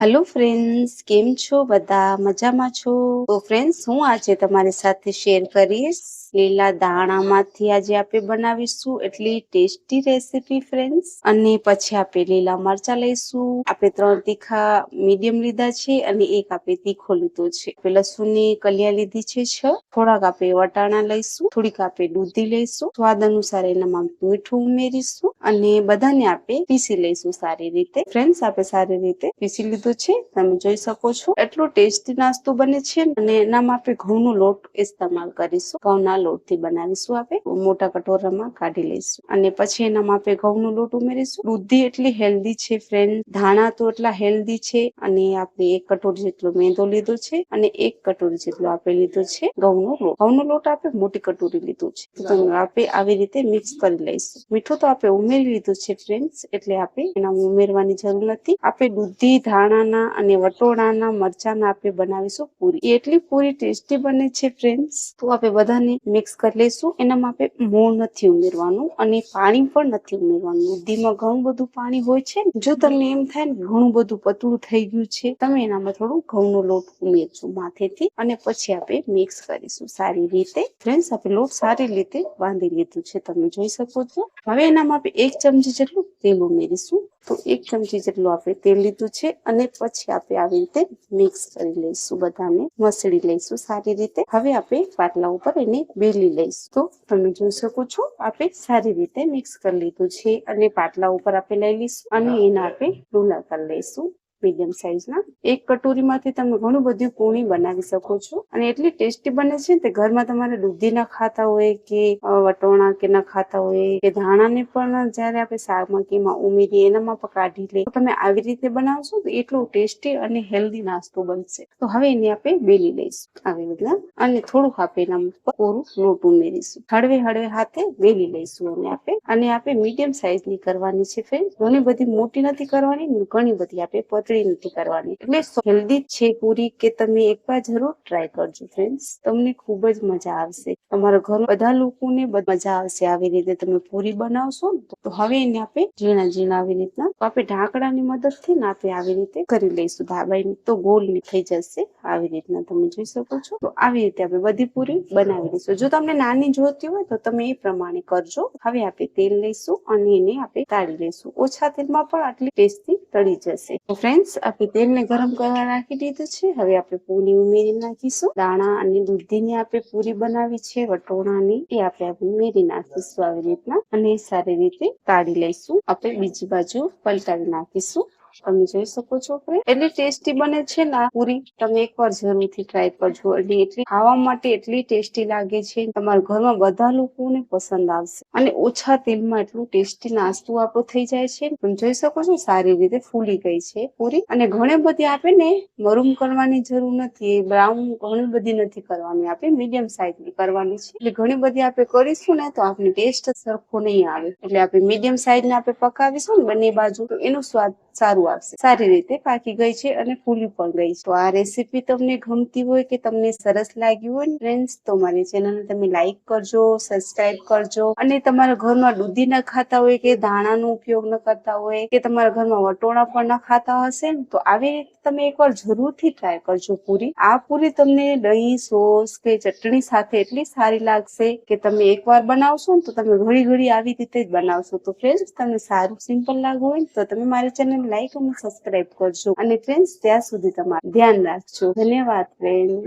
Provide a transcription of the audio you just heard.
Hello friends, કેમ છો? બધા મજામાં છો? તો ફ્રેન્ડ્સ, હું આજે તમારી સાથે શેર કરીશ લીલા દાણામાંથી આજે આપણે બનાવીશું એટલી ટેસ્ટી રેસીપી ફ્રેન્ડ્સ. અને પછી આપણે લીલા મરચા લઈશું. આપણે 3 તીખા મીડિયમ લીધા છે અને એક આપણે તીખો લીધો છે. આપણે લસણની કલિયા લીધી છે 6. થોડાક આપણે વટાણા લઈશું, થોડીક આપણે દૂધી લઈશું, સ્વાદ અનુસાર એનામાં મીઠું ઉમેરીશું અને બધાને આપણે પીસી લઈશું સારી રીતે. ફ્રેન્ડ્સ, આપણે સારી રીતે પીસી લીધું છે, તમે જોઈ શકો છો. એટલો ટેસ્ટી નાસ્તો બને છે અને એનામાં આપણે ઘઉંનો લોટ ઇસ્તેમાલ કરીશું. ઘઉંના લોટથી બનાવીશું. આપણે મોટા કટોરામાં કાઢી લઈશું અને પછી એનામાં આપણે ઘઉંનો લોટ ઉમેરીશું. દૂધી એટલી હેલ્ધી છે ફ્રેન્ડ, ધાણા તો એટલા હેલ્ધી છે. અને આપણે 1 કટોરી જેટલો મેંદો લીધો છે અને 1 કટોરી જેટલો આપણે લીધો છે ઘઉંનો લોટ. ઘઉંનો લોટ આપણે મોટી કટોરી લીધો છે. તો આપણે આવી રીતે મિક્સ કરી લઈશું. મીઠું તો આપણે ઉમેરી લીધું છે ફ્રેન્ડ્સ, એટલે આપણે એનામાં ઉમેરવાની જરૂર નથી. આપણે દૂધી, ધાણાના અને વટોળાના મરચાના આપણે બનાવીશું પૂરી. એટલી પૂરી ટેસ્ટી બને છે ફ્રેન્ડ્સ. તો આપણે બધાને મિક્સ કરી લઈશું. એનામાં આપણે મોણ નથી ઉમેરવાનું અને પાણી પણ નથી ઉમેરવાનું. દૂધીમાં ઘણું બધું પાણી હોય છે. જો તમને એમ થાય ને ઘણું બધું પતળું થઈ ગયું છે, તમે એનામાં થોડું ઘઉંનો લોટ ઉમેરજો માથેથી અને પછી આપણે મિક્સ કરીશું સારી રીતે. ફ્રેન્ડ્સ, આપણે લોટ સારી રીતે બાંધી લીધું છે, તમે જોઈ શકો છો. હવે એનામાં આપણે 1 ચમચી જેટલું તેલ ઉમેરીશું. તો 1 ચમચી જેટલું આપણે તેલ લીધું છે અને પછી આપણે આવી રીતે મિક્સ કરી લઈશું. બધાને મસળી લઈશું સારી રીતે. હવે આપણે પાટલા ઉપર એને બેલી લઈશું. તો તમે જોઈ શકો છો, આપણે સારી રીતે મિક્સ કરી લીધું છે અને પાટલા ઉપર આપણે લઈ લઈશું અને એના આપણે ડોલા કરી લઈશું મીડિયમ સાઈઝના. 1 કટોરીમાંથી તમે ઘણું બધું પૂરી બનાવી શકો છો અને એટલી ટેસ્ટી બને છે ને. ઘરમાં તમારે દૂધી ના ખાતા હોય કે વટોણા કે ના ખાતા હોય કે ધાણાને પણ જયારે આપણે શાકમાં ઉમેરીએ એનામાં પણ કાઢી લે, તો તમે આવી રીતે બનાવશો તો એટલું ટેસ્ટી અને હેલ્ધી નાસ્તો બનશે. તો હવે એને આપણે બેલી લઈશું આવી રીતના અને થોડુંક આપણે એના ઉપર કોરું લોટ ઉમેરીશું. હળવે હળવે હાથે બેલી લઈશું અને આપણે મીડિયમ સાઈઝની કરવાની છે ફ્રેન્ડ. ઘણી બધી મોટી નથી કરવાની, ઘણી બધી આપણે પતળી નથી કરવાની. એટલે હેલ્ધી છે પૂરી કે તમે એકવાર જરૂર ટ્રાય કરજો ફ્રેન્ડ્સ, તમને ખૂબ જ મજા આવશે. તમારા ઘર બધા લોકોને મજા આવશે આવી રીતે તમે પૂરી બનાવશો. તો હવે એને આપણે ઝીણા ઝીણા આવી રીતના આપણે ઢાંકણાની મદદથી ને આપણે આવી રીતે કરી લઈશું. ધાબાઈ તો ગોળ થઈ જશે આવી રીતના, તમે જોઈ શકો છો. તો આવી રીતે આપણે બધી પૂરી બનાવી લઈશું. જો તમને નાની જોતી હોય તો તમે એ પ્રમાણે કરજો. હવે આપણે તેલ લઈશું અને એને આપણે તાળી લઈશું. ઓછા તેલમાં પણ આટલી ટેસ્ટી તળી જશે. તો ફ્રેન્ડ્સ, આપણે તેલને ગરમ કરવા રાખી દીધું છે. હવે આપણે પૂરી ઉમેરી નાખીશું. દાણા અને દૂધીની આપણે પૂરી બનાવી છે વટોણાની, એ આપણે ઉમેરી નાખીશું આવી રીતના અને સારી રીતે તાળી લઈશું. આપણે બીજી બાજુ પલટાવી નાખીશું. તમે જોઈ શકો છો કે એટલી ટેસ્ટી બને છે ને આ પૂરી. તમે એકવાર જરૂરથી ટ્રાય કરજો. એટલી ખાવા માટે એટલી ટેસ્ટી લાગે છે, તમારા ઘરમાં બધા લોકોને પસંદ આવશે અને ઓછા તેલમાં એટલું ટેસ્ટી નાસ્તો આપણો થઈ જાય છે. તમે જોઈ શકો છો સારી રીતે ફૂલી ગઈ છે પૂરી. અને ઘણી બધી આપણે મરૂમ કરવાની જરૂર નથી, બ્રાઉન ઘણી બધી નથી કરવાની, આપણે મીડિયમ સાઈઝની કરવાની છે. એટલે ઘણી બધી આપણે કરીશું ને તો આપણી ટેસ્ટ સરખો નહીં આવે. એટલે આપણે મીડિયમ સાઈઝને આપણે પકાવીશું ને બંને બાજુ, તો એનો સ્વાદ સારું આવશે. સારી રીતે પાકી ગઈ છે અને ફૂલી પણ ગઈ છે. તો આ રેસીપી તમને ગમતી હોય કે તમને સરસ લાગી હોય ને ફ્રેન્ડ્સ, તો મારી ચેનલને તમે લાઈક કરજો, સબસ્ક્રાઇબ કરજો. અને તમારા ઘરમાં દૂધી ન ખાતા હોય કે ધાણાનો ઉપયોગ ન કરતા હોય કે તમારા ઘરમાં વટોણા પણ ન ખાતા હશે ને, તો આવી રીતે તમે એકવાર જરૂરથી ટ્રાય કરજો પૂરી. આ પૂરી તમને દહીં, સોસ કે ચટણી સાથે એટલી સારી લાગશે કે તમે એકવાર બનાવશો ને તો તમે ઘડી ઘડી આવી રીતે જ બનાવશો. તો ફ્રેન્ડ્સ, તમને સારું સિમ્પલ લાગવું હોય તો તમે મારી ચેનલ લાઈક અને સબસ્ક્રાઇબ કરજો. અને ફ્રેન્ડ્સ, ત્યાં સુધી તમારું ધ્યાન રાખજો. ધન્યવાદ ફ્રેન્ડ.